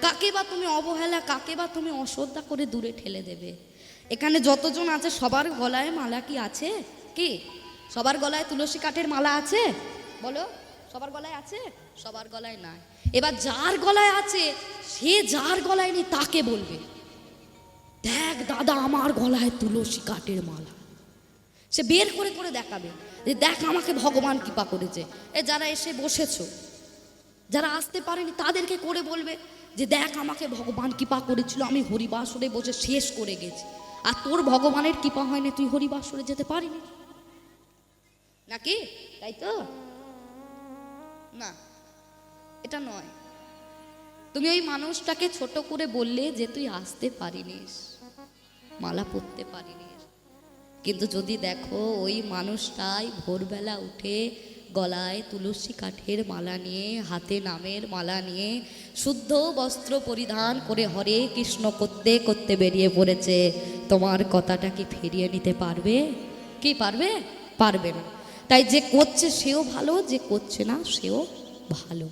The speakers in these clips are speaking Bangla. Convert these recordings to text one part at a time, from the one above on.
কাকে বা তুমি অবহেলা, কাকে বা তুমি অশ্রদ্ধা করে দূরে ঠেলে দেবে? এখানে যতজন আছে সবার গলায় মালা কি আছে? কি সবার গলায় তুলসী কাঠের মালা আছে? বলো, সবার গলায় আছে? সবার গলায় নাই। এবার যার গলায় আছে সে যার গলায় নেই তাকে বলবে, দেখ দাদা আমার গলায় তুলসী কাঠের মালা। সে বের করে করে দেখাবে যে দেখ আমাকে ভগবান কৃপা করেছে। এ যারা এসে বসেছো, যারা আসতে পারেনি তাদেরকে করে বলবে যে দেখ আমাকে ভগবান কৃপা করেছিল, আমি হরিবাসরে বসে শেষ করে গেছি। আর তোর ভগবানের কৃপা হয়নি, তুই হরিবাসরে যেতে পারিনি নাকি? তাই তো না, এটা নয়। তুমি ওই মানুষটাকে ছোট করে বললে যে তুই আসতে পারিনিস, মালা পরতে পারিনিস, কিন্তু যদি দেখো ওই মানুষটাই ভোরবেলা উঠে গলায় তুলসী কাঠের মালা নিয়ে, হাতে নামের মালা নিয়ে, শুদ্ধ বস্ত্র পরিধান করে হরে কৃষ্ণ করতে করতে বেরিয়ে পড়েছে, তোমার কথাটা কি ফিরিয়ে নিতে পারবে? কি পারবে? পারবে না। তাই যে করছে সেও ভালো, যে করছে না সেও ভালো।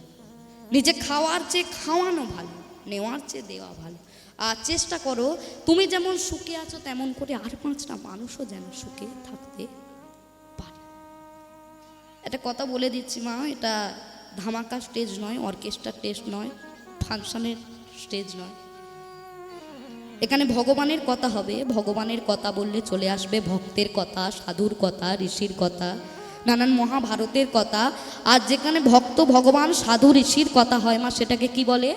নিজে খাওয়ার চেয়ে খাওয়ানো ভালো, নেওয়ার চেয়ে দেওয়া ভালো। আর চেষ্টা করো তুমি যেমন সুখে আছো তেমন করে আর 5টা মানুষও যেন সুখে থাকতে পারে। একটা কথা বলে দিচ্ছি মা, এটা ধামাকা স্টেজ নয়, অর্কেস্ট্রা টেস্ট নয়, ফাংশনের স্টেজ নয়। এখানে ভগবানের কথা হবে। ভগবানের কথা বললে চলে আসবে ভক্তের কথা, সাধুর কথা, ঋষির কথা, নানান মহাভারতের কথা। আর যেখানে ভক্ত ভগবান সাধু ঋষির কথা হয় মা, সেটাকে কি বলে?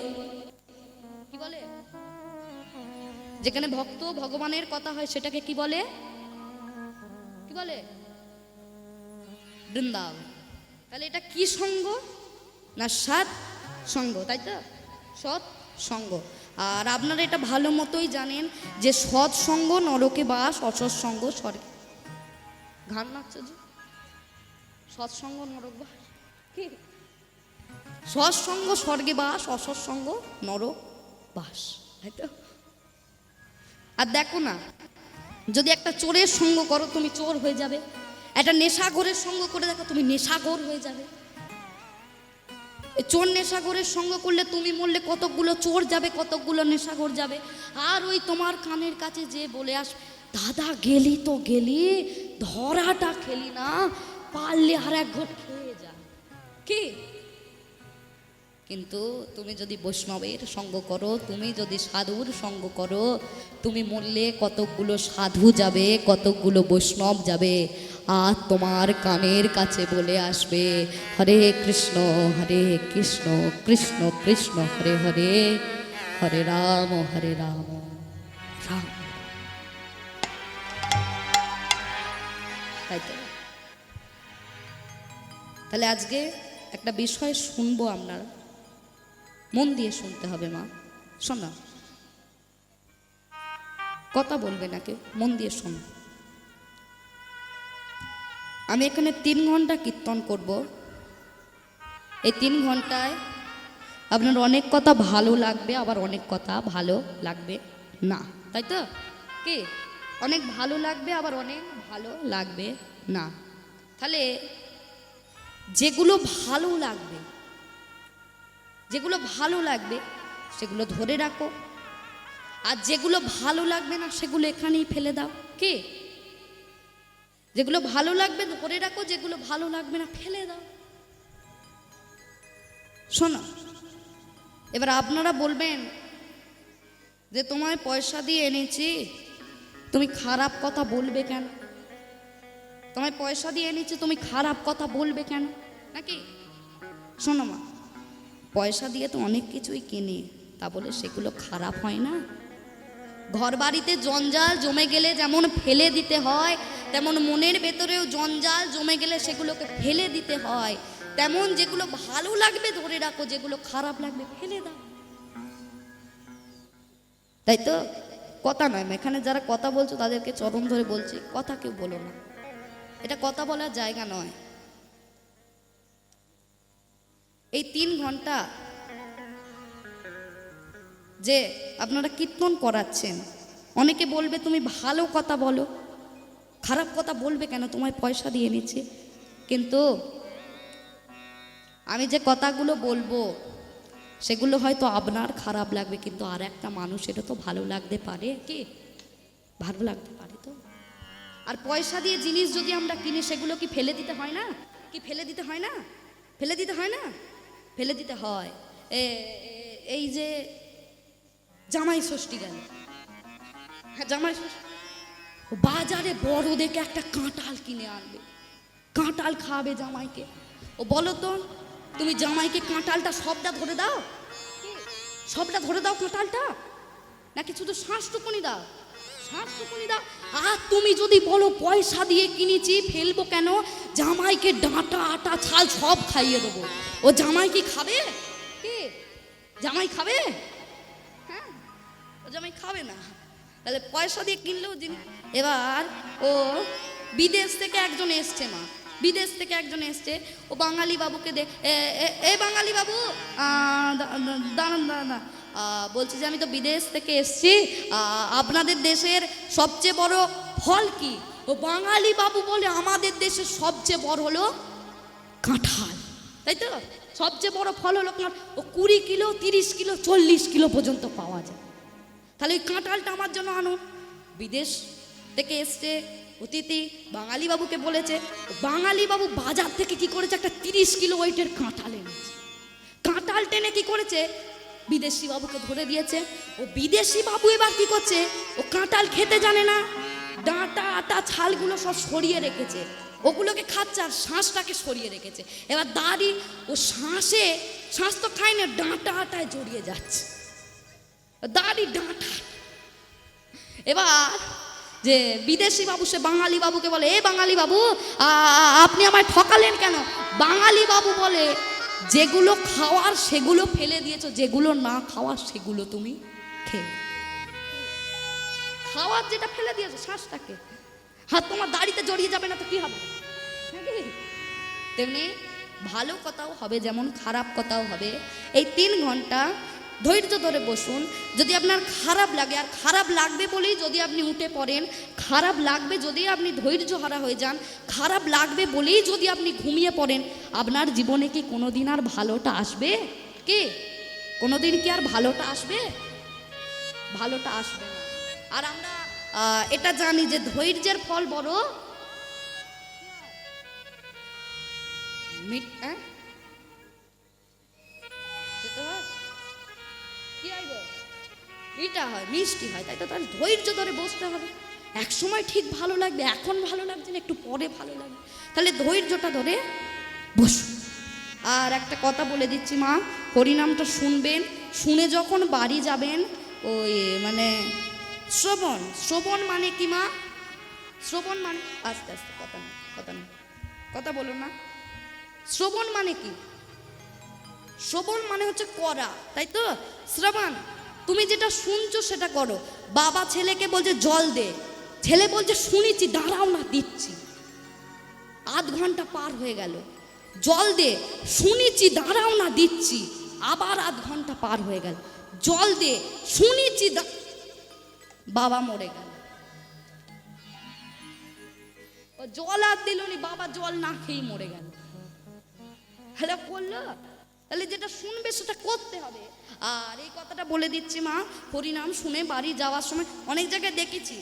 কি বলে? যেখানে ভক্ত ভগবানের কথা হয় সেটাকে কি বলে? কি বলে? বৃন্দাবন। তাহলে এটা কি সঙ্গ? না সৎ সঙ্গ, তাই তো? সৎ সঙ্গ। আর আপনারা এটা ভালো মতোই জানেন যে সৎ সঙ্গ নরকে বাস, অসৎ সঙ্গ স্বর্গে। ঘাড় নাচছে যে সৎসঙ্গ নরক বাস, কি? সৎসঙ্গ স্বর্গে বাস, অসৎসঙ্গ নরক বাস, তাই তো? আর দেখো না, যদি একটা চোরের সঙ্গ করো তুমি চোর হয়ে যাবে, একটা নেশাখোরের সঙ্গ করে দেখো তুমি নেশাখোর হয়ে যাবে। চোর নেশাখোরের সঙ্গ করলে তুমি মরলে কতকগুলো চোর যাবে, কতকগুলো নেশাখোর যাবে। আর ওই তোমার কানের কাছে যে বলে আস, দাদা গেলি তো গেলি, ধরাটা খেলি না, পারলে আর এক ঘট খেয়ে যা, কি? কিন্তু তুমি যদি বৈষ্ণবের সঙ্গ করো, তুমি যদি সাধুর সঙ্গ করো, তুমি মরলে কতকগুলো সাধু যাবে, কতকগুলো বৈষ্ণব যাবে। আর তোমার কানের কাছে বলে আসবে হরে কৃষ্ণ কৃষ্ণ কৃষ্ণ হরে হরে, হরে রাম রাম। তাই তো? তাহলে আজকে একটা বিষয় শুনবো, আপনারা মন দিয়ে শুনতে হবে মা। শোনো, কথা বলবে না কেউ, মন দিয়ে শোনো। আমি এখানে 3 ঘন্টা কীর্তন করব। এই 3 ঘন্টায় আপনার অনেক কথা ভালো লাগবে, আবার অনেক কথা ভালো লাগবে না, তাই তো? কি? অনেক ভালো লাগবে, আবার অনেক ভালো লাগবে না। তাহলে যেগুলো ভালো লাগবে, যেগুলো ভালো লাগবে সেগুলো ধরে রাখো, আর যেগুলো ভালো লাগবে না সেগুলো এখানেই ফেলে দাও। কি? যেগুলো ভালো লাগবে ধরে রাখো, যেগুলো ভালো লাগবে না ফেলে দাও। শোনো, এবার আপনারা বলবেন যে তোমায় পয়সা দিয়ে এনেছি, তুমি খারাপ কথা বলবে কেন? তোমায় পয়সা দিয়ে এনেছি, তুমি খারাপ কথা বলবে কেন? নাকি? শোনো মা, পয়সা দিয়ে তো অনেক কিছুই কিনি, তা বলে সেগুলো খারাপ হয় না। ঘর বাড়িতে জঞ্জাল জমে গেলে যেমন ফেলে দিতে হয়, তেমন মনের ভেতরেও জঞ্জাল জমে গেলে সেগুলোকে ফেলে দিতে হয়। তেমন যেগুলো ভালো লাগবে ধরে রাখো, যেগুলো খারাপ লাগবে ফেলে দাও। তাই তো? কথা নয়, এখানে যারা কথা বলছো তাদেরকে চরণ ধরে বলছি, কথা কেউ বলো না, এটা কথা বলার জায়গা নয়। এই 3 ঘন্টা যে আপনারা কীর্তন করাচ্ছেন, অনেকে বলবে তুমি ভালো কথা বলো, খারাপ কথা বলবে কেন, তোমায় পয়সা দিয়ে নিচ্ছে। কিন্তু আমি যে কথাগুলো বলবো সেগুলো হয়তো আপনার খারাপ লাগবে, কিন্তু আর একটা মানুষেরও তো ভালো লাগতে পারে, কি ভালো লাগতে পারে তো। আর পয়সা দিয়ে জিনিস যদি আমরা কিনি, সেগুলো কি ফেলে দিতে হয় না? কি ফেলে দিতে হয় না? ফেলে দিতে হয় না? ফেলে দিতে হয়। এই যে জামাই ষষ্ঠী গেল, হ্যাঁ জামাই ষষ্ঠী, বাজারে বড় দেখে একটা কাঁঠাল কিনে আনবে, কাঁঠাল খাওয়াবে জামাইকে। ও বলো তো, তুমি জামাইকে কাঁঠালটা সবটা ধরে দাও? সবটা ধরে দাও কাঁঠালটা, নাকি শুধু শ্বাসটুকুনি দাও? শ্বাসটুকুনি দাও। আর তুমি যদি বলো পয়সা দিয়ে কিনেছি, ফেলবো কেন, জামাইকে ডাঁটা আটা ছাল সব খাইয়ে দেবো, ও জামাই কি খাবে? কি জামাই খাবে? হ্যাঁ, ও জামাই খাবে না। তাহলে পয়সা দিয়ে কিনলেও জিনিস। এবার ও বিদেশ থেকে একজন এসছে, মা বিদেশ থেকে একজন এসছে, ও বাঙালি বাবুকে এ বাঙালি বাবু দাঁড়ান দাঁড়ান, বলছি যে আমি তো বিদেশ থেকে এসছি, আপনাদের দেশের সবচেয়ে বড় ফল কি? ও বাঙালি বাবু বলে আমাদের দেশের সবচেয়ে বড় হলো কাঁঠাল, তাই তো? সবচেয়ে বড় ফল হলো কাঁঠাল। ও 20 কিলো 30 কিলো 40 কিলো পর্যন্ত পাওয়া যায়। তাহলে ওই কাঁঠালটা আমার জন্য আনো। বিদেশ থেকে এসছে অতিথি, বাঙালি বাবুকে বলেছে, বাঙালি বাবু বাজার থেকে কি করেছে, একটা 30 কিলো ওয়েটের কাঁঠাল এনেছে। কাঁঠাল টেনে কি করেছে, বিদেশি বাবুকে ধরে দিয়েছে। ও বিদেশি বাবু এবার কি করছে, ও কাঁঠাল খেতে জানে না, ডাঁটা আটা ছালগুলো সব সরিয়ে রেখেছে, ওগুলোকে খাচ্ছে আর শ্বাসটাকে সরিয়ে রেখেছে। এবার দাঁড়ি ও শ্বাস তো খায় না, ডাঁটা আটায় জড়িয়ে যাচ্ছে, দাঁড়ি ডাঁটা। এবার যে বিদেশি বাবু সে বাঙালি বাবুকে বলে, এ বাঙালি বাবু আপনি আমায় ঠকালেন কেন? বাঙালি বাবু বলে, যেগুলো খাওয়ার সেগুলো ফেলে দিয়েছো, যেগুলো না খাওয়ার সেগুলো তুমি খেয়ে। খাওয়ার যেটা ফেলে দিয়েছো শ্বাসটাকে, হাত তোমার দাড়িতে জড়িয়ে যাবে না তো কি হবে? তেমনি ভালো কথাও হবে যেমন খারাপ কথাও হবে। এই 3 ঘন্টা ধৈর্য ধরে বসুন। যদি আপনার খারাপ লাগে, আর খারাপ লাগবে বলেই যদি আপনি উঠে পড়েন, খারাপ লাগবে যদি আপনি ধৈর্য হারা হয়ে যান, খারাপ লাগবে বলেই যদি আপনি ঘুমিয়ে পড়েন, আপনার জীবনে কি কোনোদিন আর ভালোটা আসবে? কি কোনোদিন কি আর ভালোটা আসবে? ভালোটা আসবে না। আর আমরা এটা জানি যে ধৈর্যের ফল বড় মিঠা। কি হয় গো? মিঠা হয়, মিষ্টি হয়, তাই তো? তার ধৈর্য ধরে বসতে হবে। এক সময় ঠিক ভালো লাগবে, এখন ভালো লাগছে না, একটু পরে ভালো লাগবে। তাহলে ধৈর্যটা ধরে বসুন। আর একটা কথা বলে দিচ্ছি মা, হরিনামটা শুনবেন, শুনে যখন বাড়ি যাবেন, ওই মানে শ্রবণ মানে কি মা? শ্রবণ মানে আস্তে আস্তে কথা বলো না। শ্রবণ মানে কি? শ্রবণ মানে হচ্ছে করা, তাই তো? শ্রবণ, তুমি যেটা শুনছো সেটা করো। বাবা ছেলেকে বলছে জল দে, ছেলে বলছে শুনেছি দাঁড়াও না দিচ্ছি। আধ ঘন্টা পার হয়ে গেল, জল দে, শুনেছি দাঁড়াও না দিচ্ছি। আবার আধ ঘন্টা পার হয়ে গেল, জল দে, শুনেছি বাবা মরে গেল। ও জল আর দিল নি, বাবা জল না খেয়ে মরে গেল। হ্যালো করলো? তাহলে যেটা শুনবে সেটা করতে হবে। আর এই কথাটা বলে দিচ্ছি মা, হরিনাম শুনে বাড়ি যাওয়ার সময় অনেক জায়গায় দেখেছি,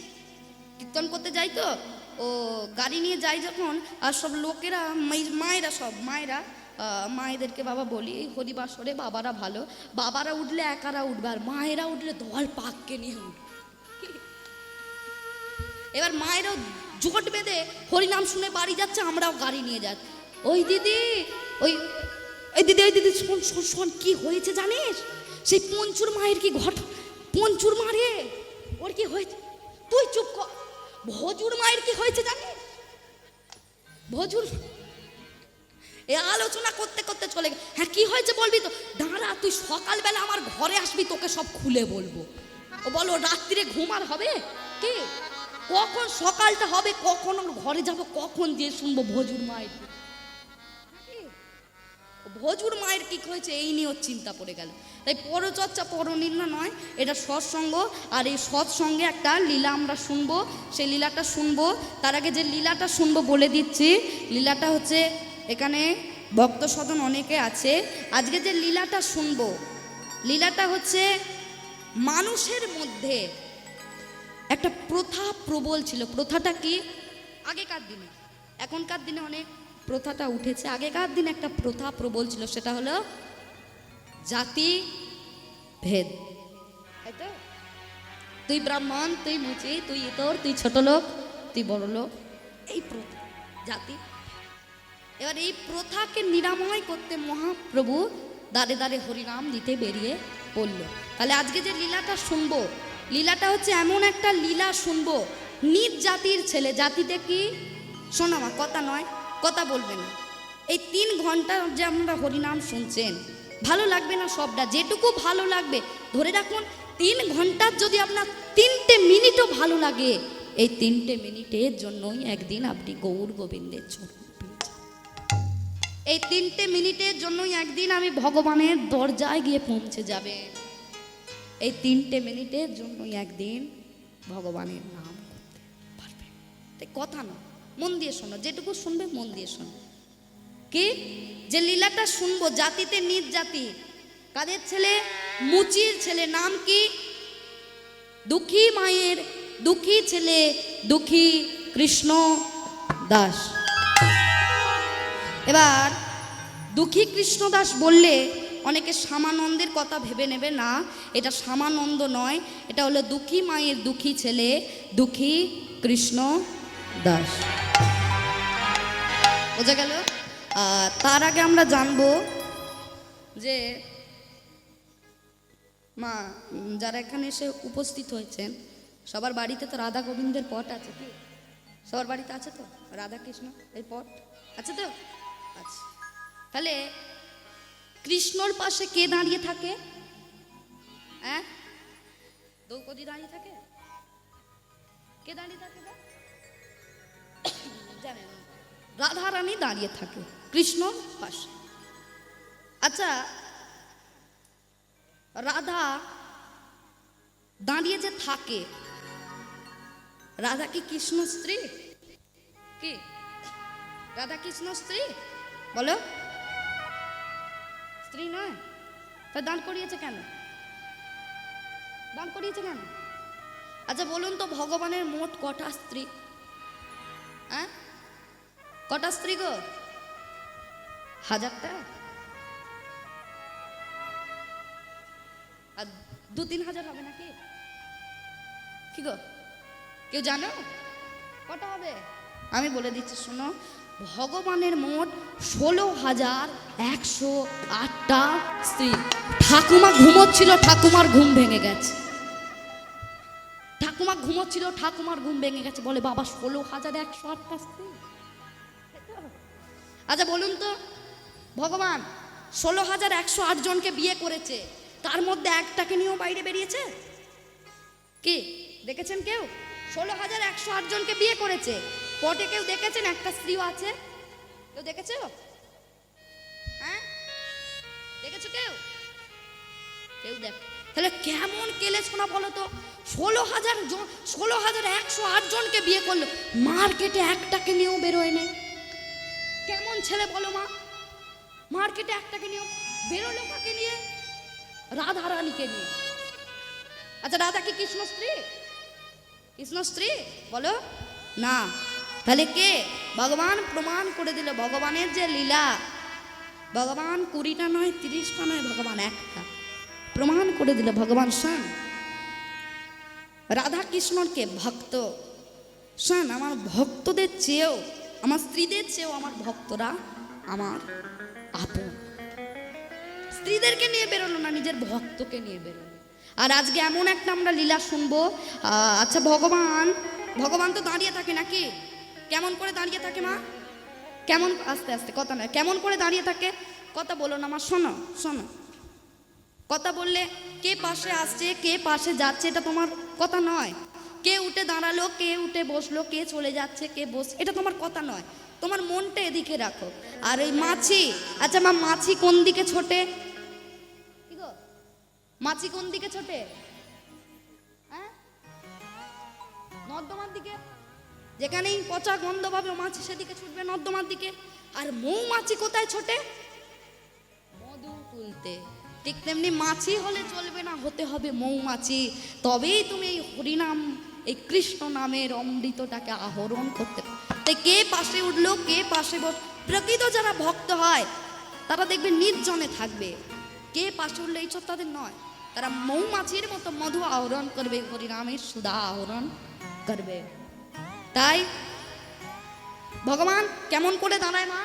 কীর্তন করতে যাই তো, ও গাড়ি নিয়ে যাই যখন, আর সব লোকেরা মায়েরা, সব মায়েরা মায়েদেরকে বাবা বলি, এই হরিবাসরে বাবারা ভালো, বাবারা উঠলে একারা উঠবে, আর মায়েরা উঠলে দল পাককে নিয়ে উঠবে। এবার মায়েরাও জোট বেঁধে হরিনাম শুনে বাড়ি যাচ্ছে, আমরাও গাড়ি নিয়ে যাচ্ছি। ওই দিদি শোন কি হয়েছে জানিস? সেই পঞ্চুর মায়ের কি পঞ্চুর মারে, ওর কি হয়েছে? তুই চুপ কর। ভজুর মায়ের কি হয়েছে জানিস? ভজুর এ আলোচনা করতে করতে চলে গেল। হ্যাঁ কি হয়েছে বলবি তো? দাঁড়া, তুই সকালবেলা আমার ঘরে আসবি, তোকে সব খুলে বলবো। ও বলো রাত্রিরে ঘুম আর হবে কি? কখন সকালটা হবে, কখন ওর ঘরে যাব, কখন দিয়ে শুনবো ভজুর মায়ের কি হয়েছে, এই নিয়ে ওর চিন্তা পড়ে গেল। তাই পরচর্চা পরনিন্দা নয়, এটা সৎসঙ্গ। আর এই সৎসঙ্গে একটা লীলা আমরা শুনবো, সেই লীলাটা শুনবো। তার আগে যে লীলাটা শুনবো বলে দিচ্ছি, লীলাটা হচ্ছে, এখানে ভক্ত সদন অনেকে আছে, আজকে যে লীলাটা শুনবো লীলাটা হচ্ছে মানুষের মধ্যে একটা প্রথা প্রবল ছিল। প্রথাটা কি? আগেকার দিনে, এখনকার দিনে অনেক প্রথাটা উঠেছে। আগেকার দিনে একটা প্রথা প্রবল ছিল, সেটা হলো জাতি ভেদ। তাই তো? তুই ব্রাহ্মণ, তুই মুচি, তুই ইতর, তুই ছোট লোক, তুই বড় লোক, এই প্রথা জাতি। এবার এই প্রথাকে নিরাময় করতে মহাপ্রভু দাঁড়ে দাঁড়ে হরিনাম দিতে বেরিয়ে পড়ল। তাহলে আজকে যে লীলাটা শুনবো, লীলাটা হচ্ছে এমন একটা লীলা শুনবো, নিজ জাতির ছেলে, জাতিতে কি শোনামা, কথা নয়, কথা বলবে না। এই 3 ঘন্টা যে আপনারা হরিনাম শুনছেন, ভালো লাগবে না সবটা? যেটুকু ভালো লাগবে ধরে রাখুন, 3 ঘন্টার যদি আপনার 3টে মিনিটও ভালো লাগে, এই 3টে মিনিটের জন্যই একদিন আপনি গৌর গোবিন্দের চরণ পেয়ে যাবেন। এই 3টে মিনিটের জন্যই একদিন আমি ভগবানের দরজায় গিয়ে পৌঁছে যাবে। এই 3টে মিনিটের জন্যই একদিন ভগবানের নাম করতে পারবে। তাই কথা না, মন দিয়ে শোনো, যেটুকু শুনবে মন দিয়ে শোনো। কি যে লীলাটা শুনবো, জাতিতে নিজ জাতি, কাদের ছেলে? মুচির ছেলে। নাম কি? দুঃখী মায়ের দুঃখী ছেলে, দুঃখী কৃষ্ণ দাস। এবার দুঃখী কৃষ্ণ দাস বললে অনেকে সামানন্দের কথা ভেবে নেবে, না, এটা সামানন্দ নয়, এটা হলো দুঃখী মায়ের দুঃখী ছেলে, দুঃখী কৃষ্ণ দাস। বোঝা গেল? তার আগে আমরা জানবো যে মা যারা এখানে এসে উপস্থিত হয়েছেন, সবার বাড়িতে তো রাধা গোবিন্দের পট আছে কি? সবার বাড়িতে আছে তো রাধা কৃষ্ণ এই পট আছে তো? আচ্ছা, তাহলে কৃষ্ণর পাশে কে দাঁড়িয়ে থাকে? হ্যাঁ, দ্রৌপদী দাঁড়িয়ে থাকে। কে দাঁড়িয়ে থাকে? জানেন, রাধা রানী দাঁড়িয়ে থাকে কৃষ্ণর পাশে। আচ্ছা, রাধা দাঁড়িয়ে যে থাকে, রাধা কি কৃষ্ণ স্ত্রী? কি রাধা কৃষ্ণ স্ত্রী? বলো, স্ত্রী নয়। তা দাঁড় করিয়েছে কেন? দাঁড় করিয়েছে কেন? আচ্ছা বলুন তো, ভগবানের মোট কটা স্ত্রী? হ্যাঁ, কটা স্ত্রী গো? 1000টা? আর 2-3 হাজার হবে নাকি? কি গো, কেউ জানো কটা হবে? আমি বলে দিচ্ছি, শোনো। ভগবানের মোট 16,108টা স্ত্রী। ঠাকুমা ঘুমোচ্ছিল, ঠাকুমার ঘুম ভেঙে গেছে। ঠাকুমা ঘুমোচ্ছিল, ঠাকুমার ঘুম ভেঙে গেছে। বলে বাবা 16,108টা স্ত্রী? আচ্ছা বলুন তো, ভগবান 16,108 জনকে বিয়ে করেছে, তার মধ্যে একটাকে নিয়েও বাইরে বেরিয়েছে? কি দেখেছেন কেউ? 16,108 জনকে বিয়ে করেছে, পটে কেউ দেখেছেন একটা স্ত্রীও আছে? কেউ দেখেছো? হ্যাঁ, দেখেছো কেউ? কেউ দেখ। তাহলে কেমন কেলে শোনা বলো তো? 16,108 জনকে বিয়ে করলো, মার্কেটে একটাকে নিয়েও বেরোয় নেই। কেমন ছেলে বলো মা? মার্কেটে একটাকে নিয়েও বেরোলো। কাকে নিয়ে? রাধা রানীকে নিয়ে। আচ্ছা, রাধা কি কৃষ্ণ স্ত্রী? কৃষ্ণ স্ত্রী বলো না। তাহলে কে? ভগবান প্রমাণ করে দিল, ভগবানের যে লীলা, ভগবান 20টা নয়, 30টা নয়, ভগবান একটা প্রমাণ করে দিল। ভগবান শোন, রাধা কৃষ্ণকে ভক্ত শোন, আমার ভক্তদের চেয়েও, আমার স্ত্রীদের চেয়েও আমার ভক্তরা আমার আপন। স্ত্রীদেরকে নিয়ে বেরোলো না, নিজের ভক্তকে নিয়ে বেরোলো। আর আজকে এমন একটা আমরা লীলা শুনবো। আচ্ছা, ভগবান তো দাঁড়িয়ে থাকে নাকি? কেমন করে দাঁড়িয়ে থাকে মা? কেমন? আস্তে আস্তে, কথা নয়, কেমন করে দাঁড়িয়ে থাকে? কথা বলো না মা, শোনো শোনো। কথা বললে কে পাশে আসছে, কে পাশে যাচ্ছে, এটা তোমার কথা নয়। কে উঠে দাঁড়ালো, কে উঠে বসলো, কে চলে যাচ্ছে, কে বস, এটা তোমার কথা নয়। তোমার মনটা এদিকে রাখো। আর এই মাছি, আচ্ছা মা, মাছি কোন দিকে ছোটে? কি গো, মাছি কোন দিকে ছোটে? হ্যাঁ, নর্দমার দিকে। যেখানেই পচা গন্ধ পাবে মাছি সেদিকে ছুটবে, নর্দমার দিকে। আর মৌমাছি কোথায় ছোটে? মধু তুলতে। ঠিক তেমনি মাছি হলে চলবে না, হতে হবে মৌমাছি, তবেই তুমি এই হরিনাম, এই কৃষ্ণ নামের অমৃতটাকে আহরণ করতে পারো। তাই কে পাশে উঠলো, কে পাশে বস, প্রকৃত যারা ভক্ত হয় তারা দেখবে নির্জনে থাকবে, কে পাশে উঠলে এইসব তাদের নয়, তারা মৌমাছির মতো মধু আহরণ করবে, হরিনামের সুধা আহরণ করবে। তাই ভগবান কেমন করে দাঁড়ায় মা?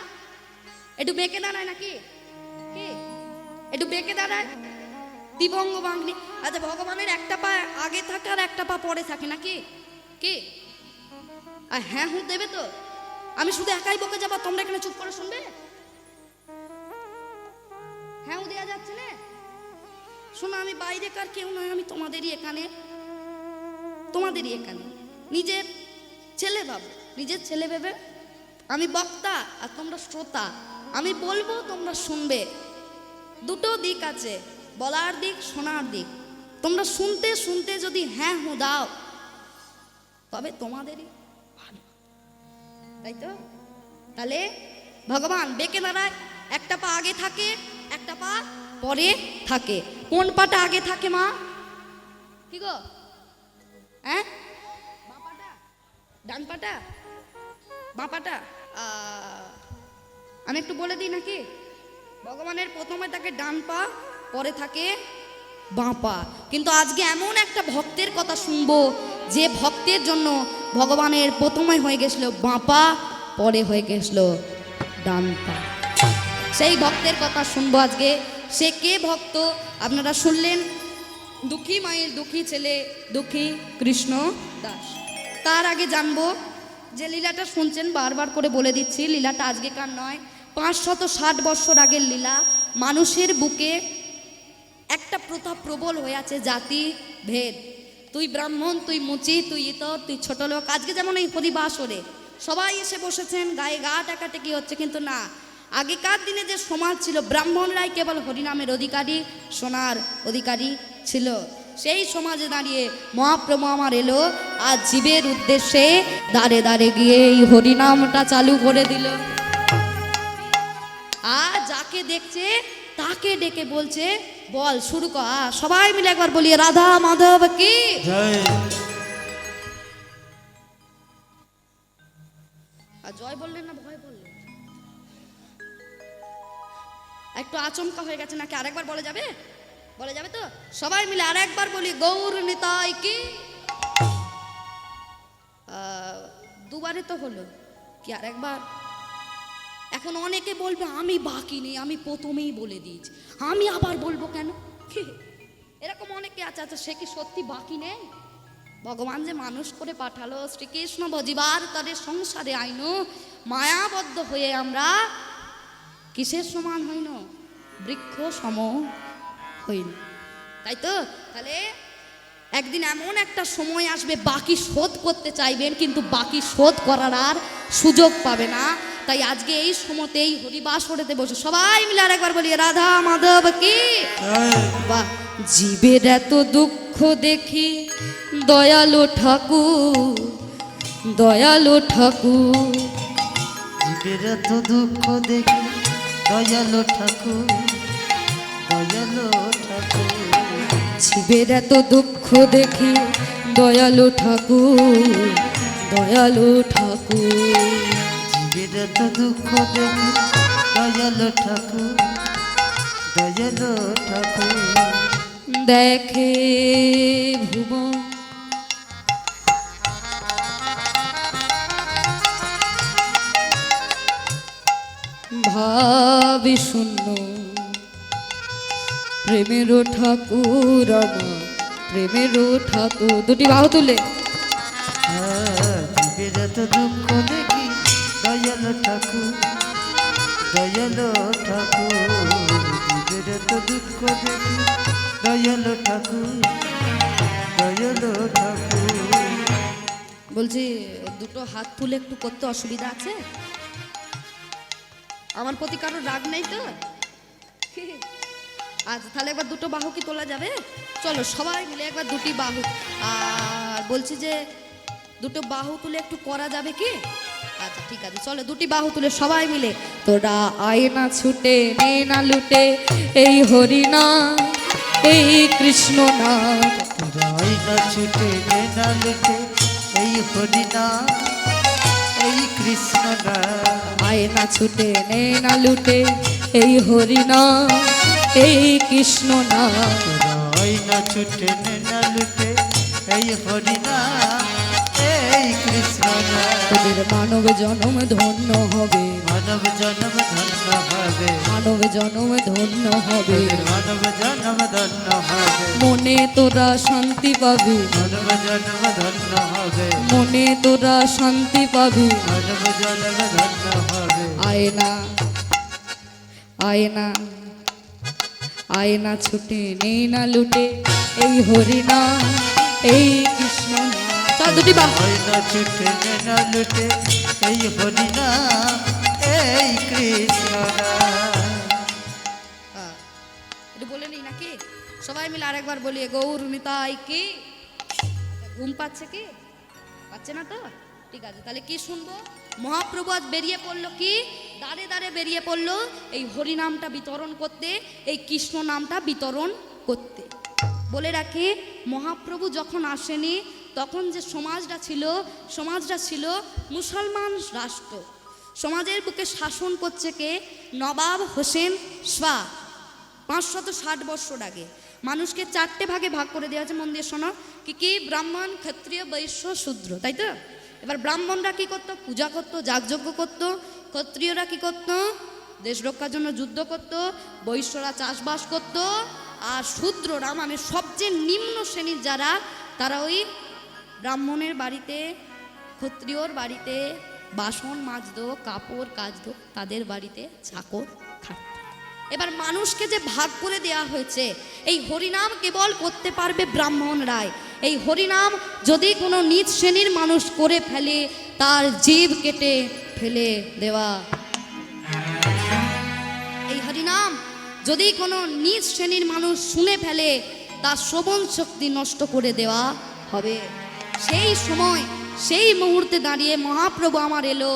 একটু বেঁকে দাঁড়ায় নাকি? কি একটু বেঁকে দাঁড়ায়? দিবঙ্গ বাংলি। আচ্ছা, ভগবানের একটা পা আগে থাকে আর একটা পা পরে থাকে নাকি? কি আর হ্যাঁ হুঁ দেবে তো? আমি শুধু একাই বকে যাবো, তোমরা এখানে চুপ করে শুনবে? হ্যাঁ হুঁ দেওয়া যাচ্ছে না? শোনো, আমি বাইরেকার কেউ নয়, আমি তোমাদেরই এখানে, তোমাদেরই এখানে নিজের ছেলে ভাবো, নিজের ছেলে ভেবে আমি বক্তা আর তোমরা শ্রোতা। আমি বলবো, তোমরা শুনবে। দুটো দিক আছে, বলার দিক, শোনার দিক। তোমরা শুনতে শুনতে যদি হ্যাঁ হুঁ দাও তবে তোমাদেরই ভালো, তাই তো? তাহলে ভগবান বেঁকে দাঁড়ায়, একটা পা আগে থাকে, একটা পা পরে থাকে। কোন পাটা আগে থাকে মা? কি গো? হ্যাঁ, বাঁ পাটা, ডান পাটা, বাঁ পাটা? আমি একটু বলে দিই নাকি? ভগবানের প্রথমে থাকে ডান পা, পরে থাকে বাঁ পা। কিন্তু আজকে এমন একটা ভক্তের কথা শুনবো যে ভক্তের জন্য ভগবানের প্রথমে হয়ে গেছিল বাঁ পা, পরে হয়ে গেছিল ডান পা। সেই ভক্তের কথা শুনবো আজকে। সে কে ভক্ত? আপনারা শুনলেন, দুঃখী মায়ের দুঃখী ছেলে, দুঃখী কৃষ্ণ দাস। তার আগে জানবো যে লীলাটা শুনছেন, বারবার করে বলে দিচ্ছি, লীলাটা আজকেকার নয়, 560 বছর আগের লীলা। মানুষের বুকে একটা প্রথা প্রবল হয়ে আছে, জাতি ভেদ। তুই ব্রাহ্মণ, তুই মুচি, তুই ইতর, তুই ছোট লোক। আজকে যেমন এই হরিবাসরে সবাই এসে বসেছেন, গায়ে গা টাকাটাকি হচ্ছে, কিন্তু না, আগেকার দিনে যে সমাজ ছিল, ব্রাহ্মণরাই কেবল হরিনামের অধিকারী, সোনার অধিকারী ছিল। সেই সমাজে দাঁড়িয়ে মহাপ্রভু আমার এলো, আর জীবের উদ্দেশ্যে দাঁড়ে দাঁড়ে গিয়ে এই হরিনামটা চালু করে দিল। আর যাকে দেখছে তাকে ডেকে বলছে, বল শুরু কর। সবাই মিলে একবার বলি, রাধা মাধব কি জয়। আর জয় বললেন না, ভয় বললেন? একটু আচমকা হয়ে গেছে নাকি? আরেকবার বলে যাবে? বলে যাবে তো? সবাই মিলে আরেকবার বলি, গৌর নিতাই কি। দুবারে তো হলো, কি আরেকবার? এখন অনেকে বলবে আমি বাকি নেই, আমি প্রথমেই বলে দিয়েছি, আমি আবার বলবো কেন? এরকম অনেকে আছে। আচ্ছা, সে কি সত্যি বাকি নেই? ভগবান যে মানুষ করে পাঠালো, শ্রীকৃষ্ণ বজিবার তাদের সংসারে আইন, মায়াবদ্ধ হয়ে আমরা কিসের সমান হইন? বৃক্ষ সম হইন, তাই তো? তাহলে একদিন এমন একটা সময় আসবে, বাকি শোধ করতে চাইবেন, কিন্তু বাকি শোধ করার আর সুযোগ পাবে না। তাই আজকে এই সময়তেই হরিবাসরেতে বসে সবাই মিলে আরেকবার বলি, রাধা মাধব কি। বাহ! জীবের এত দুঃখ দেখি দয়ালু ঠাকুর, দয়ালু ঠাকুর। জীবের এত দুঃখ দেখি দয়ালু ঠাকুর, দয়ালু ঠাকুর। জীবের এত দুঃখ দেখি দয়ালু ঠাকুর, দয়ালু ঠাকুর। জীবের এত দুঃখ দেখি দয়ালু ঠাকুর, দয়ালু ঠাকুর। দেখে ভুবন ভাবি শূন্য, প্রেমেরও ঠাকুর আমার, প্রেমেরও ঠাকুর। দুটি বাহু তুলে। জীবের এত দুঃখ দেখি দয়ালু ঠাকুর, দয়ালু ঠাকুর। জীবের এত দুঃখ দেখি দয়ালু ঠাকুর, দয়ালু ঠাকুর। বলছি, দুটো হাত তুলে একটু করতে অসুবিধা আছে? আমার প্রতি কারোর রাগ নেই তো? আচ্ছা, তাহলে একবার দুটো বাহু কি তোলা যাবে? চলো সবাই মিলে একবার দুটি বাহু। আর বলছি যে দুটো বাহু তুলে একটু করা যাবে কি? আচ্ছা ঠিক আছে, চলো দুটি বাহু তুলে সবাই মিলে তোরা আয় না ছুটে নে না লুটে এই হরিনা এই কৃষ্ণ না। রাই না ছুটে নে না লুটে এই হরিনা এই কৃষ্ণ না। আয় না ছুটে নে না লুটে এই হরিনা এই কৃষ্ণ না। রাই না ছুটে নে না লুটে এই হরিনা এই কৃষ্ণ না। তোদের মানব জনম ধন্য হবে, মানব জন্ম ধন্য হবে, মানব জনম ধন্য হবে, মানব জন্ম ধন্য হবে, মনে তোরা শান্তি পাবি, মানব জন্ম ধন্য হবে, মনে তোরা শান্তি পাবি। মানব জন্ম ধন্য হবে। আয় না আয় না আয় না ছুটে নে না লুটে এই হরিনা এই কৃষ্ণ না। চল দুটি বাহু। রাই না ছুটে নে না লুটে এই হরিনা এই কৃষ্ণ না। একটু বলে নি নাকি সবাই মিলে আরেকবার বলি, গৌর নিতাই কি। ঘুম পাচ্ছে কি? পাচ্ছে না তো? ঠিক আছে, তাহলে কি শুনবো? মহাপ্রভু আজ বেরিয়ে পড়লো কি, দাঁড়ে দাঁড়ে বেরিয়ে পড়লো এই হরিনামটা বিতরণ করতে, এই কৃষ্ণ নামটা বিতরণ করতে। বলে রাখি, মহাপ্রভু যখন আসেনি তখন যে সমাজটা ছিল মুসলমান রাষ্ট্র। সমাজের বুকে শাসন করছে কে? নবাব হোসেন শাহ। 560 বছর আগে মানুষকে 4টে ভাগে ভাগ করে দেওয়া আছে। মন দিয়ে শোনো, কি ব্রাহ্মণ, ক্ষত্রিয়, বৈশ্য, শূদ্র, তাই তো? এবার ব্রাহ্মণরা কি করতো? পূজা করতো, যাগযজ্ঞ করতো। ক্ষত্রিয়রা কি করতো? দেশ রক্ষার জন্য যুদ্ধ করতো। বৈশ্যরা চাষবাস করতো। আর শূদ্ররা মানে সবচেয়ে নিম্ন শ্রেণীর যারা, তারা ওই ব্রাহ্মণের বাড়িতে, ক্ষত্রিয়র বাড়িতে বাসন মাজতো, কাপড় কাচতো, তাদের বাড়িতে চাকর খাটতো। এবার মানুষকে যে ভাগ করে দেয়া হয়েছে, এই হরিনাম কেবল করতে পারবে ব্রাহ্মণরাই। এই হরিনাম যদি কোনো নিচ শ্রেণীর মানুষ করে ফেলে, তার জীব কেটে ফেলে দেওয়া। এই হরিনাম যদি কোনো নিচ শ্রেণীর মানুষ শুনে ফেলে, তার শ্রবণ শক্তি নষ্ট করে দেওয়া হবে। সেই সময়, সেই মুহূর্তে দাঁড়িয়ে মহাপ্রভু আমার এলো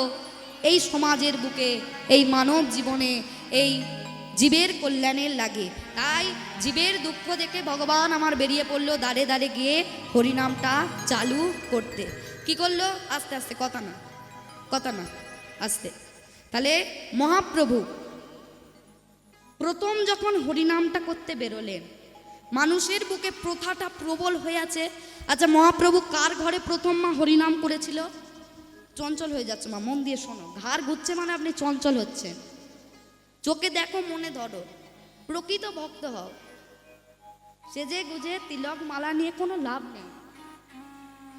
এই সমাজের বুকে, এই মানব জীবনে, এই জীবের কল্যাণের লাগে। তাই জীবের দুঃখ দেখে ভগবান আমার বেরিয়ে পড়লো দাঁড়ে দাঁড়ে গিয়ে হরিনামটা চালু করতে। কি করলো? আস্তে আস্তে, কথা না আস্তে। তাহলে মহাপ্রভু প্রথম যখন হরিনামটা করতে বেরোলেন, মানুষের বুকে প্রথাটা প্রবল হয়ে আছে। আচ্ছা, মহাপ্রভু কার ঘরে প্রথম মা হরিনাম করেছিল? চঞ্চল হয়ে যাচ্ছে মা, মন দিয়ে শোনো। ঘাড় ঘুরছে মানে আপনি চঞ্চল হচ্ছেন। চোখে দেখো, মনে ধরো, প্রকৃত ভক্ত হও। সেজে গুজে তিলক মালা নিয়ে কোনো লাভ নেই।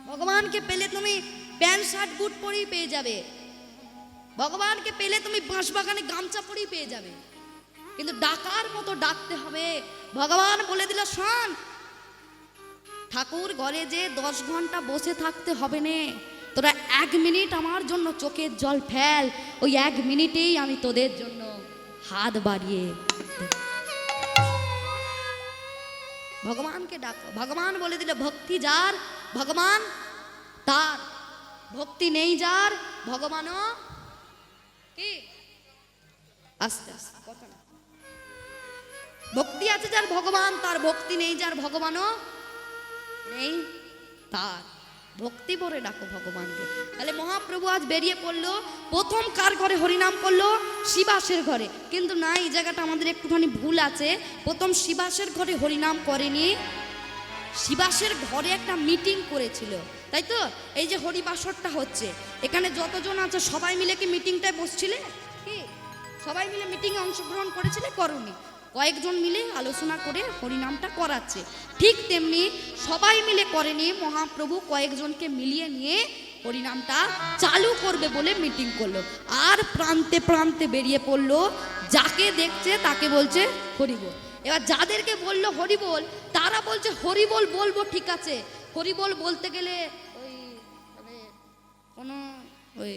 ভগবানকে পেলে তুমি প্যান্ট শার্ট বুট পরেই পেয়ে যাবে। ভগবানকে পেলে তুমি বাঁশবাগানে গামছা পরেই পেয়ে যাবে। কিন্তু ডাকার মতো ডাকতে হবে। ভগবান বলে দিল, শোন, ঠাকুর ঘরে যে 10 ঘন্টা বসে থাকতে হবে না, তোরা 1 মিনিট আমার জন্য চোখের জল ফেল, ওই 1 মিনিটেই আমি তোদের জন্য হাত বাড়িয়ে দেব। ভগবানকে ডাকো। ভগবান বলে দিল, ভক্তি যার ভগবান তার, ভক্তি নেই যার ভগবানও কি। আস্তে আস্তে, কথা না। ভক্তি আছে যার ভগবান তার, ভক্তি নেই যার ভগবানও নেই তার। ভক্তি ভরে ডাকো ভগবানকে। তাহলে মহাপ্রভু আজ বেরিয়ে পড়লো, প্রথম কার ঘরে হরিনাম করলো? শিবাসের ঘরে। কিন্তু না, এই জায়গাটা আমাদের একটুখানি ভুল আছে। প্রথম শিবাসের ঘরে হরিনাম করেনি, শিবাসের ঘরে একটা মিটিং করেছিল, তাই তো? এই যে হরিবাসরটা হচ্ছে, এখানে যতজন আছে সবাই মিলে কি মিটিংটায় বসছিলে? কি সবাই মিলে মিটিংয়ে অংশগ্রহণ করেছিলে? করনি। কয়েকজন মিলে আলোচনা করে হরিনামটা করাচ্ছে। ঠিক তেমনি সবাই মিলে করেনি, মহাপ্রভু কয়েকজনকে মিলিয়ে নিয়ে হরিনামটা চালু করবে বলে মিটিং করলো। আর প্রান্তে প্রান্তে বেরিয়ে পড়লো, যাকে দেখছে তাকে বলছে হরিবোল। এবার যাদেরকে বললো হরিবোল, তারা বলছে হরিবোল বলবো, ঠিক আছে। হরিবোল বলতে গেলে ওই মানে কোনো ওই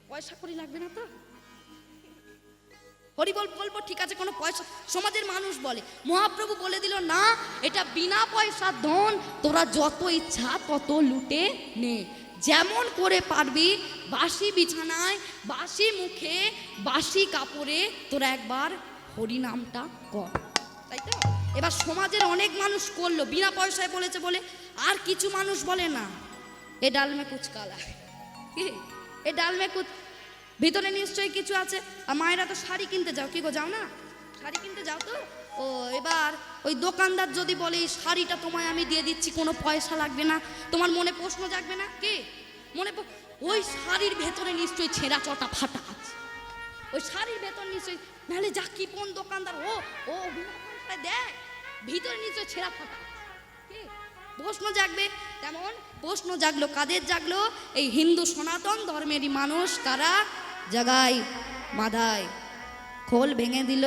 পয়সা করি লাগবে না তো। হরিবোল বলবো, ঠিক আছে, কোনো পয়সা। সমাজের মানুষ বলে। মহাপ্রভু বলে দিল, না, এটা বিনা পয়সার ধন, তোরা যত ইচ্ছা তত লুটে নে। যেমন করে পারবি বাসি বিছানায়, বাসি মুখে, বাসি কাপড়ে তোরা একবার হরিনামটা কর, তাই তো? এবার সমাজের অনেক মানুষ করলো, বিনা পয়সায় বলেছে বলে, আর কিছু মানুষ বলে না এ ডাল মে কুচ কালা, কি এ ডাল মে কুচ, ভিতরে নিশ্চয়ই কিছু আছে। আর মায়েরা তো শাড়ি কিনতে যাও, কি গো যাও না? শাড়ি কিনতে যাও তো? ও এবার ওই দোকানদার যদি বলে এই শাড়িটা তোমায় আমি দিয়ে দিচ্ছি, কোনো পয়সা লাগবে না, তোমার মনে প্রশ্ন জাগবে না? কি মনে, ওই শাড়ির ভেতরে নিশ্চয়ই ছেঁড়া চটা ফাটা আছে, ওই শাড়ির ভেতর নিশ্চয়ই, নাহলে যা কি কোন দোকানদার ও ও বিনা পয়সায় দেয়, ভিতরে নিশ্চয়ই ছেঁড়া ফাটা আছে, কি প্রশ্ন জাগবে। তেমন প্রশ্ন জাগলো, কাদের জাগলো? এই হিন্দু সনাতন ধর্মেরই মানুষ, কারা? জাগাই মাধায় খোল ভেঙে দিল,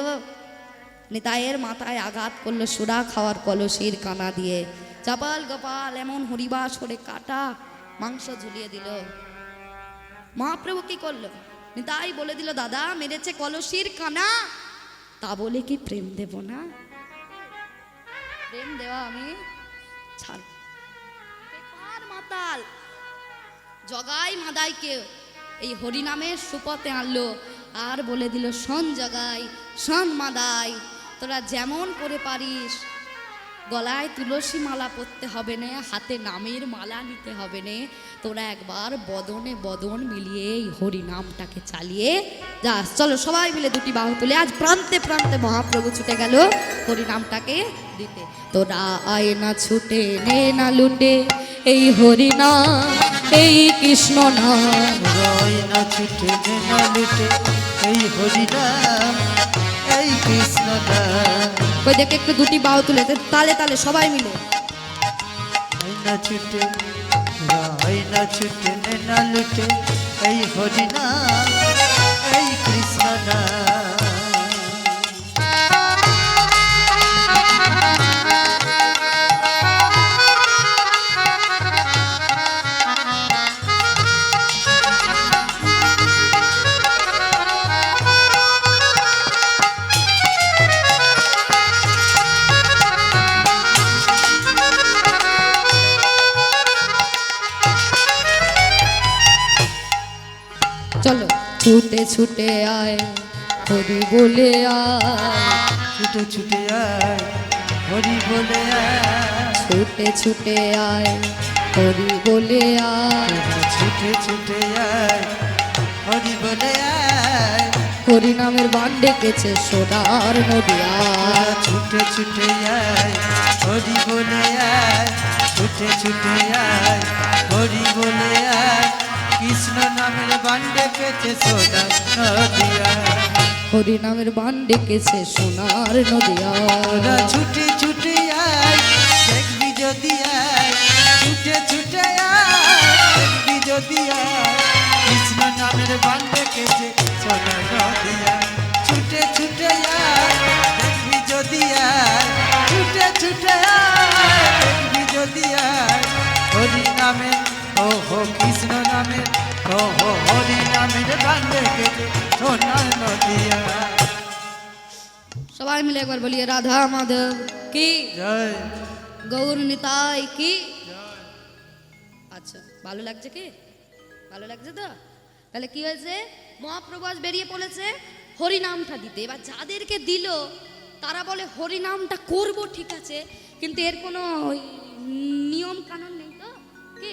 নিতাইয়ের মাথায় আঘাত করলো সুরা খাওয়ার কলসির কানা দিয়ে, চাপাল গোপাল এমন হরিবাস করে কাটা মাংস ঝুলিয়ে দিল। মহাপ্রভু কি করলো? নিতাই বলে দিল, দাদা মেরেছে কলসির কানা, তা বলে কি প্রেম দেব না? প্রেম দেওয়া আমি ছাড়। মাতাল জগাই মাদাইকে এই হরিনামের সুপথে আনলো, আর বলে দিল, শোন জগাই, শোন মাদাই, তোরা যেমন করে পারিস গলায় তুলসী মালা পরতে হবে না, হাতে নামের মালা নিতে হবে না, তোরা একবার বদনে বদন মিলিয়ে এই হরিনামটাকে চালিয়ে যা। চলো সবাই মিলে দুটি বাহু তুলে আজ প্রান্তে প্রান্তে মহাপ্রভু ছুটে গেল হরিনামটাকে দিতে। তোরা আয় না ছুটে, নে না লুটে এই হরিনাম, এই কৃষ্ণ নাম, রয় না ছুটে নে না লুটে এই হরিনাম, এই কৃষ্ণ নাম। ওই দেখে একটু দুটি বাহু তুলে তালে তালে সবাই মিলে। রয় না ছুটে, রয় না ছুটে নে না লুটে এই হরিনাম, এই কৃষ্ণ নাম। চলো ছুটে ছুটে আয় হরি বলে আয়, ছুটে ছুটে আয় হরি বলে আয়, ছুটে ছুটে আয় হরি বলে আয়, ছুটে ছুটে আয় হরি বলে আয়, হরি নামের বান ডেকেছে সোনার নদিয়া। ছুটে ছুটে আয় হরি বলে আয়, ছুটে ছুটে আয় হরি বলে আয়, কৃষ্ণ নামের বান ডেকেছে সোনার নদিয়া। হরি নামের বান ডেকেছে সোনার নদিয়া। ওরা ছুটে ছুটে আয় দেখবি যদি আয়, ছুটে ছুটে আয় দেখবি যদি আয়, কৃষ্ণ নামের বান ডেকেছে সোনার নদিয়া। ছুটে ছুটে আয় দেখবি যদি আয়, ছুটে ছুটে আয় দেখবি যদি আয়, হরি নামের ও হো কৃষ্ণ নামের ও হো হরি নামের বান ডেকেছে সোনার নদিয়া। সবাই মিলে একবার বলিয়ে রাধা মাধব কি জয়। গৌর নিতাই কি। আচ্ছা ভালো লাগছে কি? ভালো লাগছে তো? তাহলে কি হয়েছে? মহাপ্রভু আজ বেরিয়ে পড়েছে হরিনামটা দিতে। এবার যাদেরকে দিল তারা বলে হরিনামটা করব ঠিক আছে, কিন্তু এর কোনো নিয়ম কানুন নেই তো। কি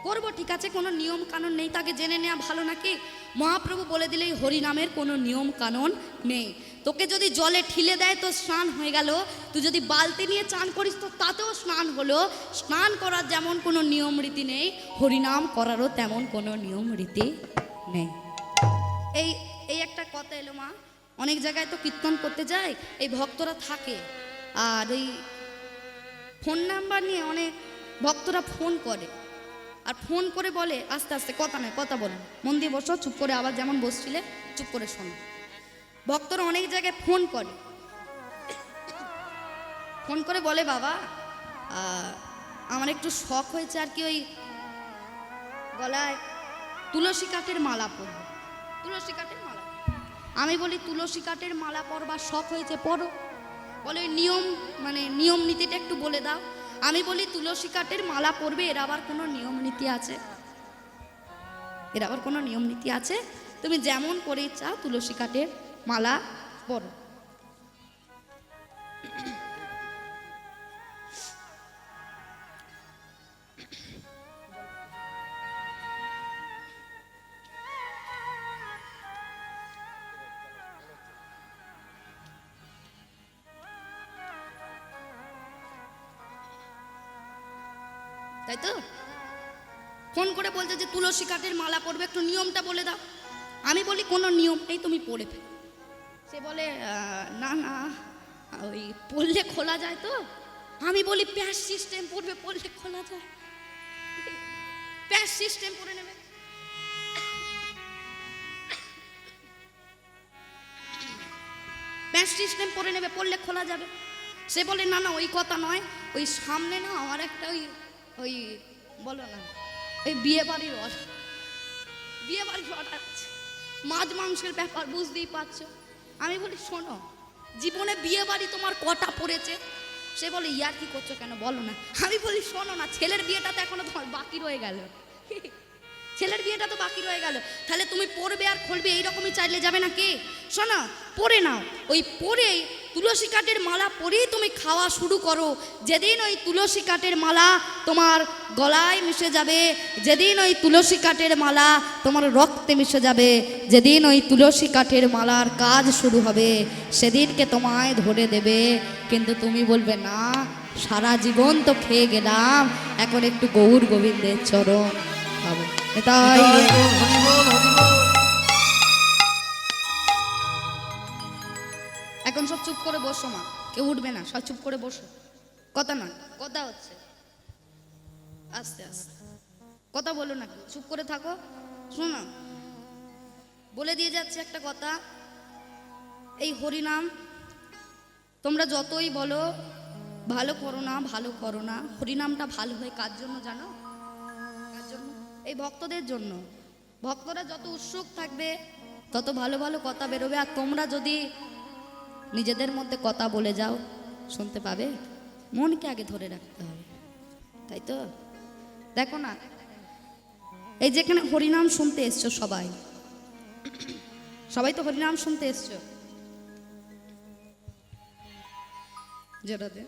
করব ঠিক আছে, কোনো নিয়ম কানুন নেই, তাকে জেনে নেওয়া ভালো নাকি? মহাপ্রভু বলে দিলেই হরিনামের কোনো নিয়ম কানুন নেই। তোকে যদি জলে ঠিলে দেয় তো স্নান হয়ে গেল, তুই যদি বালতি নিয়ে চান করিস তো তাতেও স্নান হলো। স্নান করার যেমন কোনো নিয়ম রীতি নেই, হরিনাম করারও তেমন কোনো নিয়ম রীতি নেই। এই এই একটা কথা এলো মা, অনেক জায়গায় তো কীর্তন করতে যায়, এই ভক্তরা থাকে আর এই ফোন নাম্বার নিয়ে অনেক ভক্তরা ফোন করে, আর ফোন করে বলে আস্তে আস্তে, কথা নয় কথা বলেন, মন দিয়ে বসো, চুপ করে আবার যেমন বসছিলে চুপ করে শোনো। ভক্তরা অনেক জায়গায় ফোন করে, ফোন করে বলে বাবা আমার একটু শখ হয়েছে আর কি, ওই গলায় তুলসী কাঠের মালা পরব, তুলসী কাঠের মালা। আমি বলি তুলসী কাঠের মালা পরবার শখ হয়েছে, পরো। বলে ওই নিয়ম মানে নিয়ম নীতিটা একটু বলে দাও। আমি বলি তুলসী কাঠের মালা পরবে, এর আবার কোনো নিয়ম নীতি আছে? এর আবার কোনো নিয়ম নীতি আছে? তুমি যেমন করে ইচ্ছা তুলসী কাঠের মালা পরো। তাই তো? ফোন করে বলছে যে তুলসী কাঠের মালা পরবে, একটু নিয়মটা বলে দাও। আমি বলি কোনো নিয়ম নেই, তুমি পড়ে ফেলো। সে বলে না না, ওই পড়লে খোলা যায় তো। আমি বলি প্যাচ সিস্টেম পড়বে, পড়লে খোলা যায়। প্যাচ সিস্টেম পড়ে নেবে। প্যাচ সিস্টেম পড়ে নেবে, পড়লে খোলা যাবে। সে বলে না না, ওই কথা নয়, ওই সামনে না আমার একটা ওই ওই বলো না, ওই বিয়ে বাড়ির অর্ডার আছে, মাছ মাংসের ব্যাপার, বুঝতেই পারছো। আমি বলি শোনো, জীবনে বিয়ে বাড়ি তোমার কটা পড়েছে? সে বলে ইয়ার কি করছো কেন, বলো না। আমি বলি শোনো না, ছেলের বিয়েটা তো এখনো তোমার বাকি রয়ে গেল, ছেলের বিয়েটা তো বাকি রয়ে গেল। তাহলে তুমি পড়বে আর খুলবে এইরকমই চাইলে যাবে না কি? শোনো, পড়ে নাও। ওই পড়েই তুলসী কাঠের মালা পরেই তুমি খাওয়া শুরু করো। যেদিন ওই তুলসী কাঠের মালা তোমার গলায় মিশে যাবে, যেদিন ওই তুলসী কাঠের মালা তোমার রক্তে মিশে যাবে, যেদিন ওই তুলসী কাঠের মালার কাজ শুরু হবে, সেদিনকে তোমায় ধরে দেবে। কিন্তু তুমি বলবে না, সারা জীবন তো খেয়ে গেলাম, এখন একটু গৌর গোবিন্দের চরণ পাবো। তাই এখন সব চুপ করে বসো মা, কেউ উঠবে না, সব চুপ করে বসো। কথা না, কথা হচ্ছে, আস্তে আস্তে কথা বলো না, চুপ করে থাকো। শোনো, বলে দিয়ে যাচ্ছে একটা কথা, এই হরিনাম তোমরা যতই বলো ভালো করো না, ভালো করো না, হরিনামটা ভালো হয় কার জন্য জানো? কার জন্য? এই ভক্তদের জন্য। ভক্তরা যত উৎসুক থাকবে তত ভালো ভালো কথা বেরোবে। আর তোমরা যদি নিজেদের মধ্যে কথা বলে যাও, শুনতে পাবে? মনকে আগে ধরে রাখতে হবে, তাই তো? দেখো না, এই যেখানে হরিনাম শুনতে এসছো সবাই, সবাই তো হরিনাম শুনতে এসছো। জোরাতে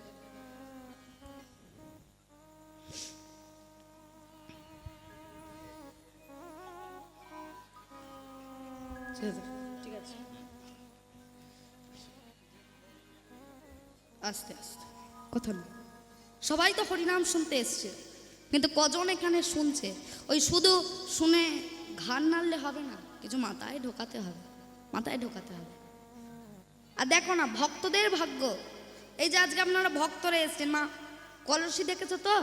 ঠিক আছে, আস্তে আস্তে কথা না। সবাই তো হরিনাম শুনতে এসছে, কিন্তু কজন এখানে শুনছে? ওই শুধু শুনে ঘাড় নাড়লে হবে না, কিছু মাথায় ঢোকাতে হবে, মাথায় ঢোকাতে হবে। আর দেখো না, ভক্তদের ভাগ্য, এই যে আজকে আপনারা ভক্তরা এসছেন। মা কলসি দেখেছো তো?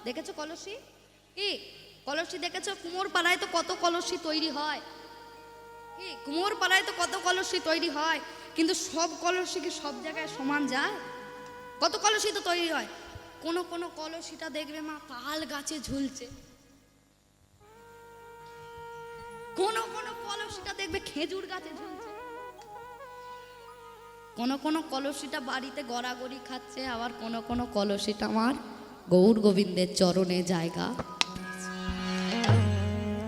দেখেছো কলসি? কি কলসি দেখেছো? কুমোর পাড়ায় তো কত কলসি তৈরি হয়, কি কুমোর পাড়ায় তো কত কলসি তৈরি হয়, কিন্তু সব কলসি কি সব জায়গায় সমান যায়? কত কলসি তো তৈরি হয়। কোন কোন কলসিটা দেখবে মা তাল গাছে ঝুলছে, কোন কোন কলসিটা দেখবে খেজুর গাছে ঝুলছে, কোন কোন কলসিটা বাড়িতে গড়াগড়ি খাচ্ছে, আবার কোন কোন কলসিটা আমার গৌর গোবিন্দের চরণে জায়গা।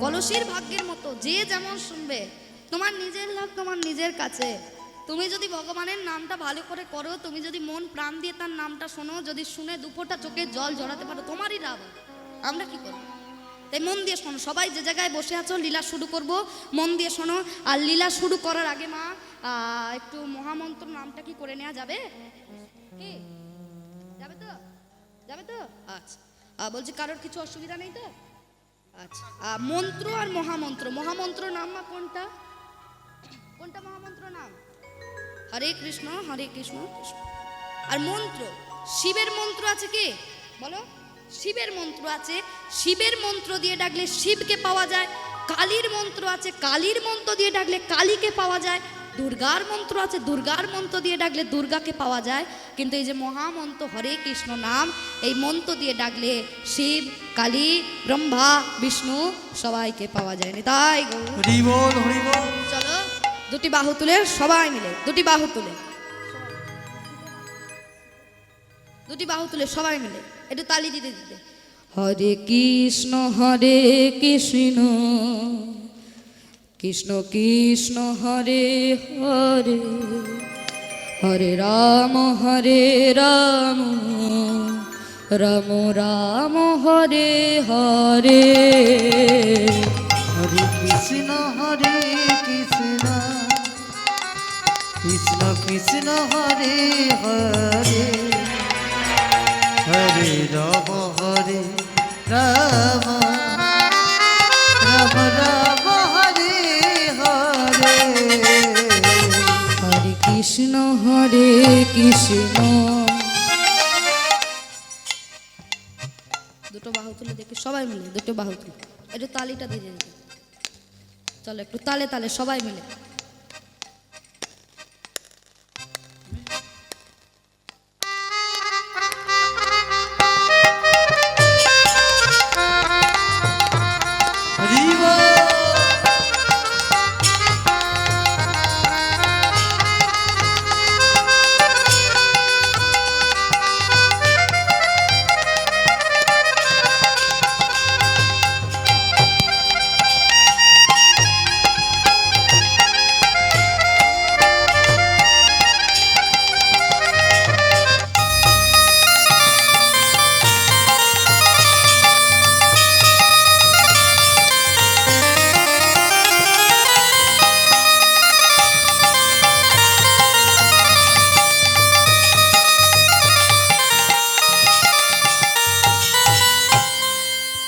কলসির ভাগ্যের মতো, যে যেমন শুনবে। তোমার নিজের লাভ তোমার নিজের কাছে। তুমি যদি ভগবানের নামটা ভালো করে করো, তুমি যদি মন প্রাণ দিয়ে তার নামটা শোনো, যদি শুনে দুপোটা চোখে জল জড়াতে পারো, তোমারই লাভ। আমরা কি করবো? তাই মন দিয়ে শোনো। সবাই যে জায়গায় বসে আছো, লীলা শুরু করব, মন দিয়ে শোনো। আর লীলা শুরু করার আগে মা একটু মহামন্ত্র নামটা কি করে নেওয়া যাবে? কি যাবে তো? যাবে তো? আচ্ছা, বলছি কারোর কিছু অসুবিধা নেই তো? আচ্ছা, মন্ত্র আর মহামন্ত্র, মহামন্ত্র নাম মা কোনটা? কোনটা মহামন্ত্র নাম? হরে কৃষ্ণ হরে কৃষ্ণ কৃষ্ণ। আর মন্ত্র, শিবের মন্ত্র আছে কি বলো? শিবের মন্ত্র আছে, শিবের মন্ত্র দিয়ে ডাকলে শিবকে পাওয়া যায়। কালীর মন্ত্র আছে, কালীর মন্ত্র দিয়ে ডাকলে কালীকে পাওয়া যায়। দুর্গার মন্ত্র আছে, দুর্গার মন্ত্র দিয়ে ডাকলে দুর্গাকে পাওয়া যায়। কিন্তু এই যে মহামন্ত্র হরে কৃষ্ণ নাম, এই মন্ত্র দিয়ে ডাকলে শিব, কালী, ব্রহ্মা, বিষ্ণু সবাইকে পাওয়া যায়। তাই হরি বল, হরি বল। চলো দুটি বাহু তুলে সবাই মিলে, দুটি বাহু তুলে, দুটি বাহু তুলে সবাই মিলে একটু তালি দিতে দিতে হরে কৃষ্ণ কৃষ্ণ কৃষ্ণ হরে হরে হরে রাম রাম রাম হরে হরে। হরে কৃষ্ণ কৃষ্ণ কৃষ্ণ হরে হরে হরে রাম রাম রাম হরে হরে। হরে কৃষ্ণ হরে কৃষ্ণ। দুটো বাহু তুলে দেখি সবাই মিলে, দুটো বাহু তুলে একটু তালিটা দিয়ে দিতে। চলো একটু তালে তালে সবাই মিলে। হরি বল।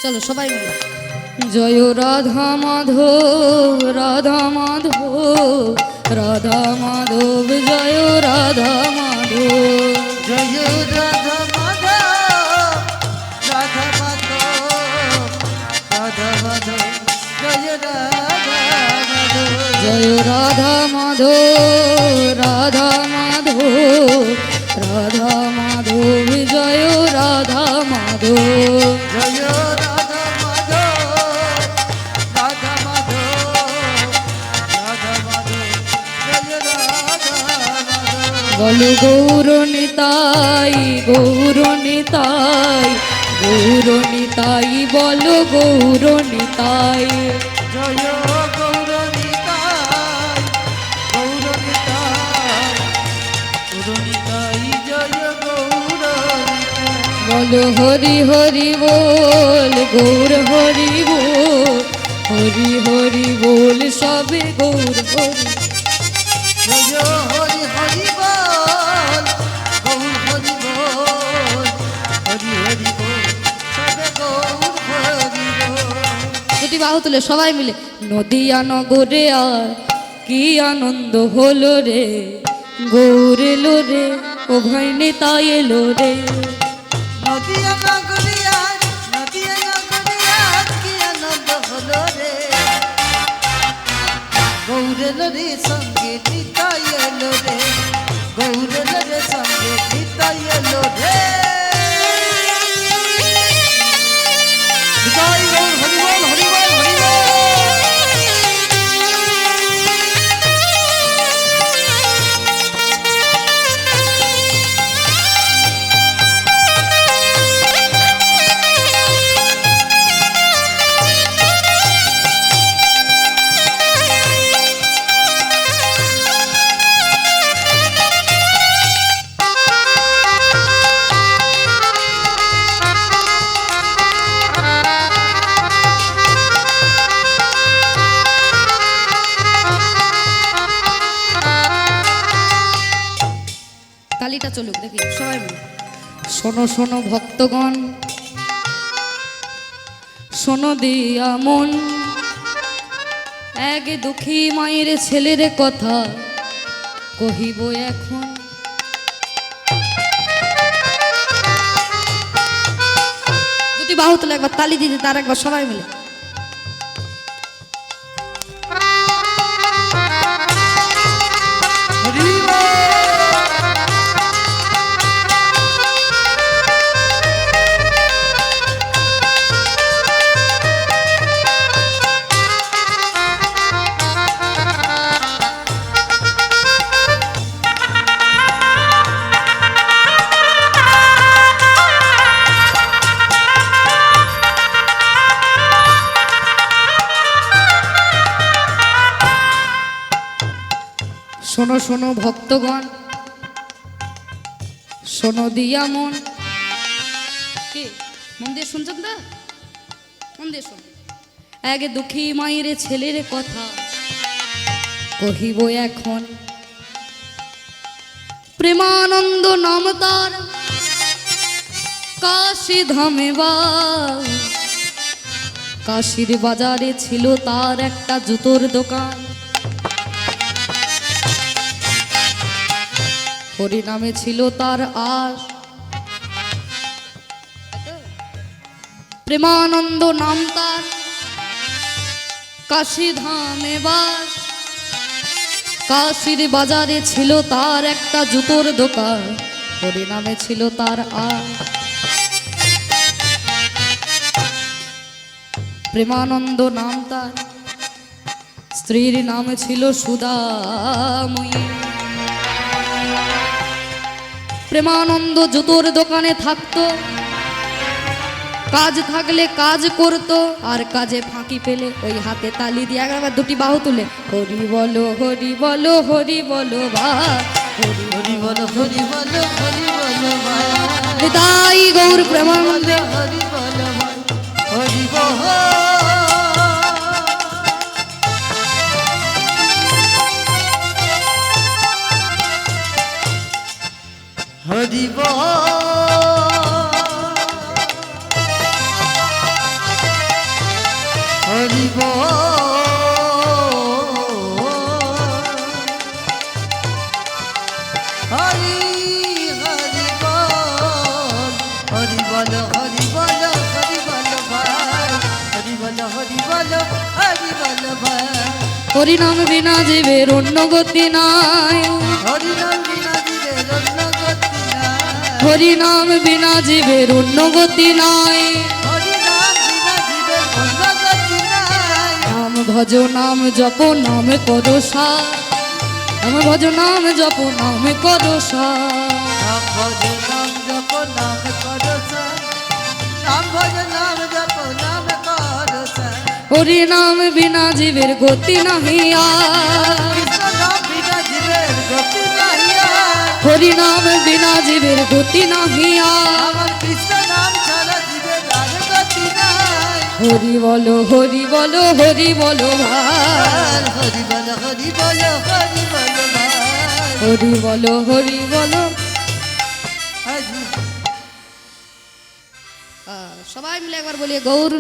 চলো সবাই মিলে। জয় রাধা মাধব রাধা মাধব রাধা মাধব জয় রাধা মাধব। জয় রাধা মাধব রাধা মাধব রাধা মাধব জয় রাধা মাধব। জয় রাধা মাধব রাধা মাধব রাধা মাধব জয় রাধা মাধব। জয় রাধা মাধব রাধা মাধব রাধা মাধব জয় রাধা মাধব। বল গৌর নিতাই গৌর নিতাই গৌর নিতাই বল গৌর নিতাই। জয় গৌর নিতাই গৌর নিতাই গৌর নিতাই জয় গৌর নিতাই। বল হরি হরি বল গৌর হরি বল হরি হরি বল সবে গৌর হরি। জয় হরি হরি বল গৌর হরি বল হরি হরি বল সবে গৌর হরি বল। দুটি বাহু তুলে সবাই মিলে। নদিয়া নগরে আর কি আনন্দ হলো রে গৌর এলো রে ও ভাই নেতা এলো রে। নদিয়া নগরিয়া নদিয়া নগরিয়া কি আনন্দ হলো রে গৌর এলো রে সঙ্গে নিতাই এলো রে গৌর এলো রে সঙ্গে নিতাই এলো রে। নিতাই গৌর হরি বল হরি বল হরি বল। তালিটা চলুক দেখি সবাই মিলে। শোনো শোনো ভক্তগণ শোনো দিয়া মন এক দুঃখী মায়ের ছেলের কথা কহিব এখন। দুটি বাহু তুলে একবার তালি দিতে তার একবার সবাই মিলে। হরি বল। শোনো শোনো ভক্তগণ, শোনো দিয়া মন। কি মন দিয়ে শুনছেন না? মন দিয়ে শুন। এক দুঃখী মায়ের ছেলের কথা কহিব এখন। প্রেমানন্দ নাম তার, কাশী ধামে বাস। কাশীর বাজারে ছিল তার একটা জুতোর দোকান। হরি নামে ছিল তার আশ। প্রেমানন্দ নাম তার, কাশী ধামে বাস। কাশীর বাজারে ছিল তার একটা জুতোর দোকান। হরি নামে ছিল তার আশ। প্রেমানন্দ নাম তার, স্ত্রীর নাম ছিল সুধাময়ী। প্রেমানন্দ জুতোর দোকানে থাকতো, কাজ থাকলে কাজ করতো, আর কাজে ফাঁকি পেলে ওই হাতে তালি দিয়ে একবার দুটি বাহু তুলে হরি বলো হরি বলো হরি বলো ভাই, হরি হরি বল হরি বল হরি বল ভাই, তাই গৌর প্রেমানন্দ। হরি বল ভাই, হরি বল হরি বল হরি বল হরি হরি বল হরি বল হরি বল হরি বল ভাই, হরি বল হরি বল হরি বল ভাই। হরি নাম বিনা জীবের অন্য গতি নাই। হরি নাম বিনা জীবের অন্য গতি নাই। হরি নাম বিনা জীবের অন্য গতি নাই। হরি নাম বিনা জীবের অন্য গতি নাই। নাম ভজ নাম জপ নাম করো সার। নাম ভজ নাম জপ নাম করো সার। নাম ভজ নাম জপ নাম কর সার। নাম ভজ নাম জপ নাম কর সার। হরি নাম বিনা জীবের গতি নাহি আর। কৃষ্ণ নাম বিনা জীবের গতি নাই আর। হরি নাম বিনা জীবের গতি নাহি আর। আমার কৃষ্ণ নাম ছাড়া জীবের আর গতি নাই। হরি বলো হরি বলো হরি বলো ভাই, হরি বল হরি বল হরি বল ভাই, হরি বলো হরি বলো। হরি সবাই মিলে একবার বলি গৌর